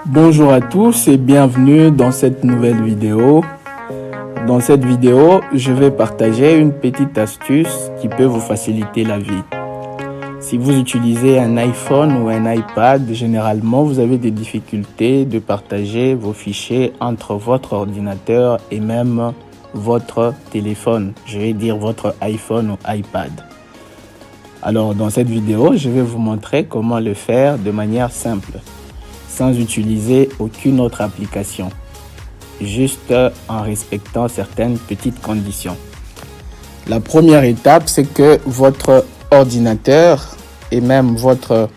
Bonjour à tous et bienvenue dans cette nouvelle vidéo. Dans cette vidéo, je vais partager une petite astuce qui peut vous faciliter la vie. Si vous utilisez un iPhone ou un iPad, généralement vous avez des difficultés de partager vos fichiers entre votre ordinateur et même votre téléphone. Je vais dire votre iPhone ou iPad. Alors dans cette vidéo, je vais vous montrer comment le faire de manière simple, sans utiliser aucune autre application, juste en respectant certaines petites conditions. La première étape, c'est que votre ordinateur et même votre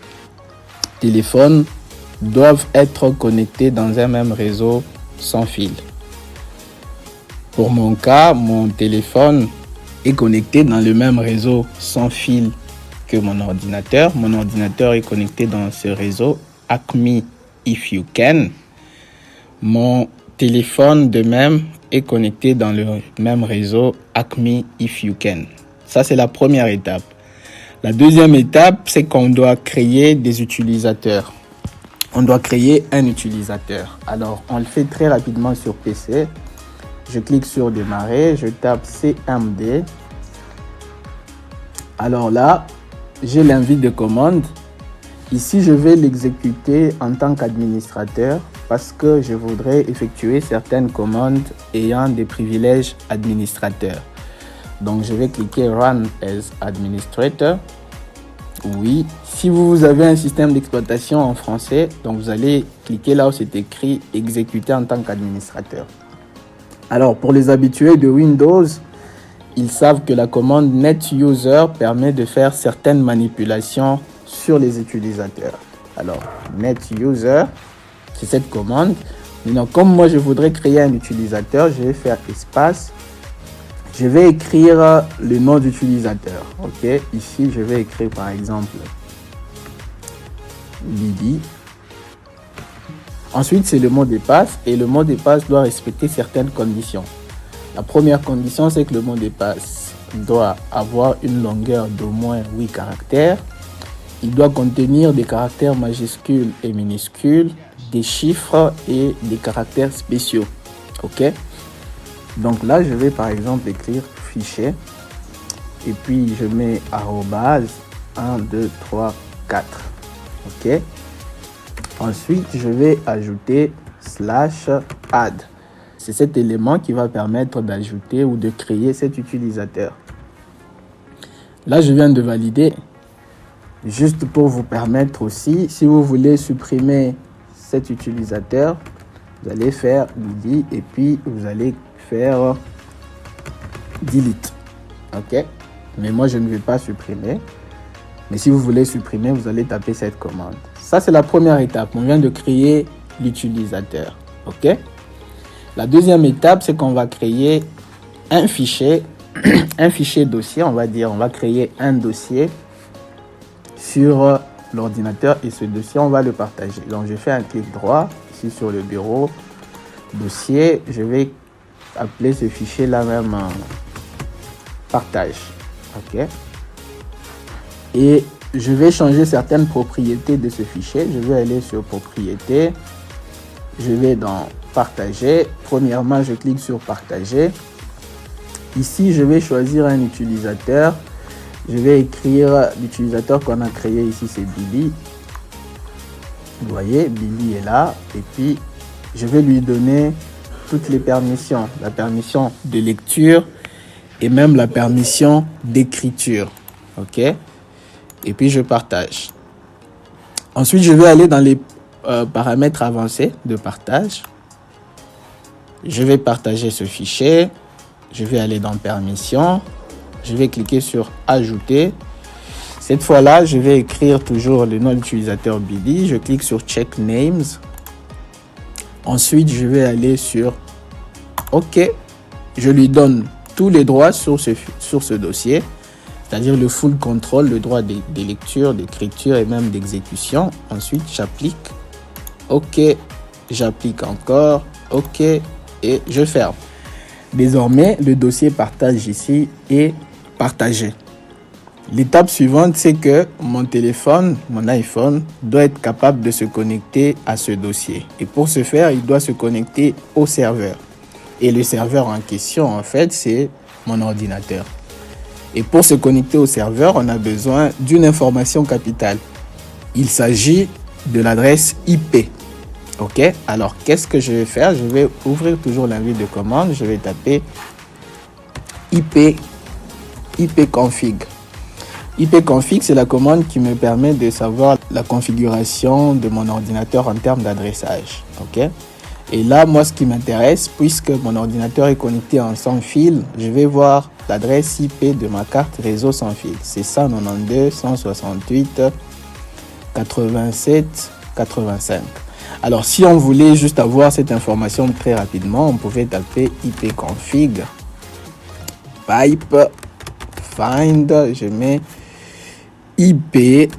téléphone doivent être connectés dans un même réseau sans fil. Pour mon cas, mon téléphone est connecté dans le même réseau sans fil que mon ordinateur. Mon ordinateur est connecté dans ce réseau Acme If You Can. Mon téléphone de même est connecté dans le même réseau Acme If You Can. Ça, c'est la première étape. La deuxième étape, c'est qu'on doit créer des utilisateurs. On doit créer un utilisateur. Alors, on le fait très rapidement sur PC. Je clique sur démarrer, je tape CMD. Alors là, j'ai l'invite de commande. Ici, je vais l'exécuter en tant qu'administrateur parce que je voudrais effectuer certaines commandes ayant des privilèges administrateurs. Donc, je vais cliquer Run as Administrator. Oui, si vous avez un système d'exploitation en français, donc vous allez cliquer là où c'est écrit Exécuter en tant qu'administrateur. Alors, pour les habitués de Windows, ils savent que la commande NetUser permet de faire certaines manipulations sur les utilisateurs. Alors, NetUser, c'est cette commande. Maintenant, comme moi, je voudrais créer un utilisateur, je vais faire espace. Je vais écrire le nom d'utilisateur. OK? Ici, je vais écrire par exemple Lydie. Ensuite, c'est le mot de passe et le mot de passe doit respecter certaines conditions. La première condition, c'est que le mot de passe doit avoir une longueur d'au moins 8 caractères. Il doit contenir des caractères majuscules et minuscules, des chiffres et des caractères spéciaux. OK? Donc là, je vais par exemple écrire fichier et puis je mets arrobase 1, 2, 3, 4. OK? Ensuite, je vais ajouter /add. C'est cet élément qui va permettre d'ajouter ou de créer cet utilisateur. Là, je viens de valider. Juste pour vous permettre aussi, si vous voulez supprimer cet utilisateur, vous allez faire Lydie et puis vous allez faire delete. OK? Mais moi, je ne vais pas supprimer. Mais si vous voulez supprimer, vous allez taper cette commande. Ça, c'est la première étape. On vient de créer l'utilisateur. OK? La deuxième étape, c'est qu'on va créer un fichier, un fichier dossier, on va dire. On va créer un dossier sur l'ordinateur et ce dossier, on va le partager. Donc, je fais un clic droit ici sur le bureau, dossier. Je vais appeler ce fichier-là même partage. OK? Et je vais changer certaines propriétés de ce fichier. Je vais aller sur propriétés. Je vais dans partager. Premièrement, je clique sur partager. Ici, je vais choisir un utilisateur. Je vais écrire l'utilisateur qu'on a créé ici, c'est Billy. Vous voyez, Billy est là. Et puis, je vais lui donner toutes les permissions. La permission de lecture et même la permission d'écriture. OK? Et puis, je partage. Ensuite, je vais aller dans les paramètres avancés de partage. Je vais partager ce fichier. Je vais aller dans permission. Je vais cliquer sur ajouter. Cette fois-là, je vais écrire toujours le nom de l'utilisateur Billy. Je clique sur check names. Ensuite, je vais aller sur OK. Je lui donne tous les droits sur ce dossier, c'est-à-dire le full control, le droit des lectures, d'écriture et même d'exécution. Ensuite, j'applique. OK. J'applique encore. OK. Et je ferme. Désormais, le dossier partage ici est partagé. L'étape suivante, c'est que mon téléphone, mon iPhone, doit être capable de se connecter à ce dossier. Et pour ce faire, il doit se connecter au serveur. Et le serveur en question, en fait, c'est mon ordinateur. Et pour se connecter au serveur, on a besoin d'une information capitale. Il s'agit de l'adresse IP. OK? Alors, qu'est-ce que je vais faire? Je vais ouvrir toujours l'invite de commande. Je vais taper ipconfig. ipconfig, c'est la commande qui me permet de savoir la configuration de mon ordinateur en termes d'adressage. OK? Et là, moi, ce qui m'intéresse, puisque mon ordinateur est connecté en sans fil, je vais voir l'adresse IP de ma carte réseau sans fil. C'est 192.168.87.85. Alors, si on voulait juste avoir cette information très rapidement, on pouvait taper ipconfig pipe find, je mets IP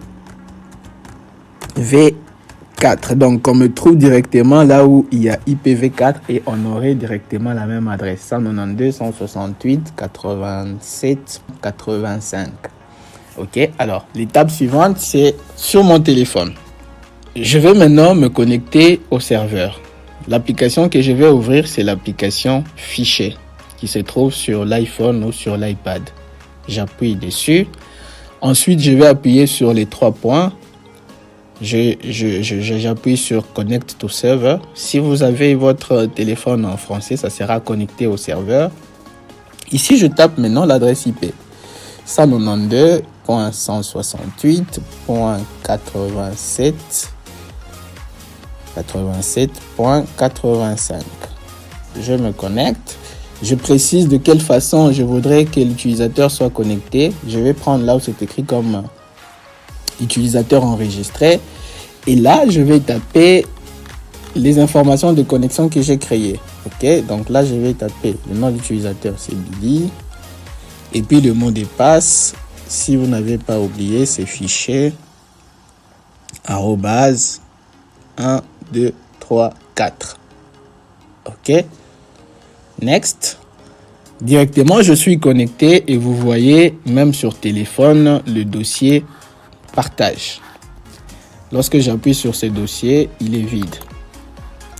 V4. Donc, on me trouve directement là où il y a IPv4 et on aurait directement la même adresse, 192.168.87.85. OK, alors l'étape suivante, c'est sur mon téléphone. Je vais maintenant me connecter au serveur. L'application que je vais ouvrir, c'est l'application Fichier qui se trouve sur l'iPhone ou sur l'iPad. J'appuie dessus. Ensuite, je vais appuyer sur les 3 points. J'appuie sur Connect to Server. Si vous avez votre téléphone en français, ça sera connecté au serveur. Ici, je tape maintenant l'adresse IP. 192.168.87.85. Je me connecte. Je précise de quelle façon je voudrais que l'utilisateur soit connecté. Je vais prendre là où c'est écrit comme utilisateur enregistré. Et là, je vais taper les informations de connexion que j'ai créées. OK, donc là, je vais taper le nom d'utilisateur, c'est Billy. Et puis le mot de passe, si vous n'avez pas oublié, c'est fichier @1 2 3 4. OK. Next. Directement, je suis connecté et vous voyez même sur téléphone le dossier partage. Lorsque j'appuie sur ce dossier, il est vide.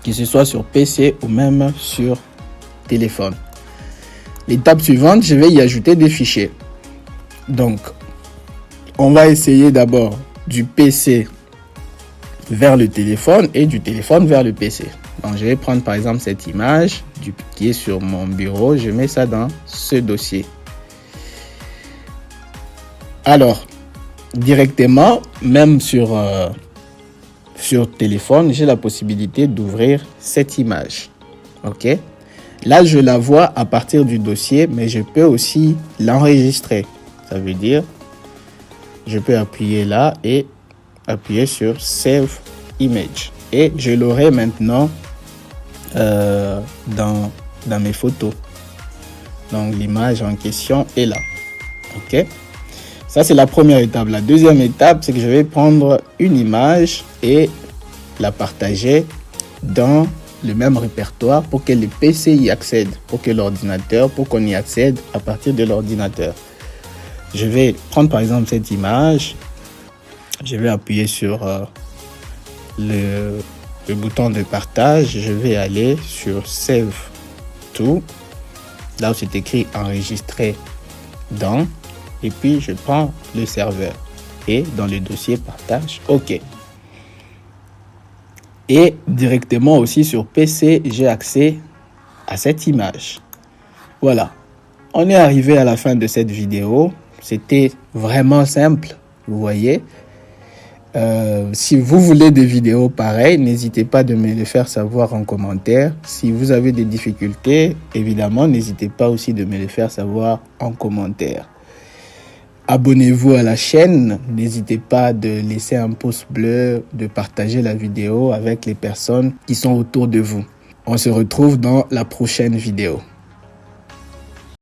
Que ce soit sur PC ou même sur téléphone. L'étape suivante, je vais y ajouter des fichiers. Donc, on va essayer d'abord du PC vers le téléphone et du téléphone vers le PC. Donc, je vais prendre par exemple cette image qui est sur mon bureau. Je mets ça dans ce dossier. Alors, directement, même sur téléphone, j'ai la possibilité d'ouvrir cette image. OK? Là, je la vois à partir du dossier, mais je peux aussi l'enregistrer. Ça veut dire, je peux appuyer là et appuyer sur Save Image. Et je l'aurai maintenant dans mes photos. Donc, l'image en question est là. OK? Ça, c'est la première étape. La deuxième étape, c'est que je vais prendre une image et la partager dans le même répertoire pour que le PC y accède, pour qu'on y accède à partir de l'ordinateur. Je vais prendre par exemple cette image. Je vais appuyer sur le bouton de partage. Je vais aller sur Save To, là où c'est écrit enregistrer dans. Et puis, je prends le serveur et dans le dossier partage, OK. Et directement aussi sur PC, j'ai accès à cette image. Voilà. On est arrivé à la fin de cette vidéo. C'était vraiment simple, vous voyez. Si vous voulez des vidéos pareilles, n'hésitez pas de me le faire savoir en commentaire. Si vous avez des difficultés, évidemment, n'hésitez pas aussi de me le faire savoir en commentaire. Abonnez-vous à la chaîne, n'hésitez pas de laisser un pouce bleu, de partager la vidéo avec les personnes qui sont autour de vous. On se retrouve dans la prochaine vidéo.